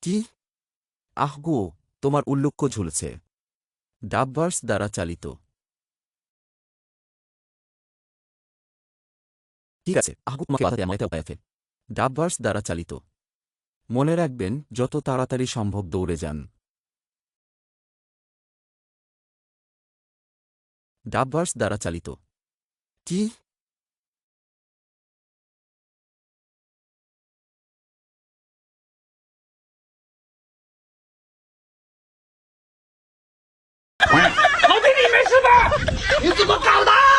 কি? আহগো, তোমার উল্লুক্ষ ঝুলছে। ডাবভার্স দ্বারা চালিত। ঠিক আছে, আহগো তোমাকে বাঁচাতে আমার একটা উপায় আছে। ডাবভার্স দ্বারা চালিত। মনে রাখবেন, যত তাড়াতাড়ি সম্ভব দৌড়ে যান। ডাবভার্স দ্বারা চালিত। কি?老弟，你没事吧？你怎么搞的？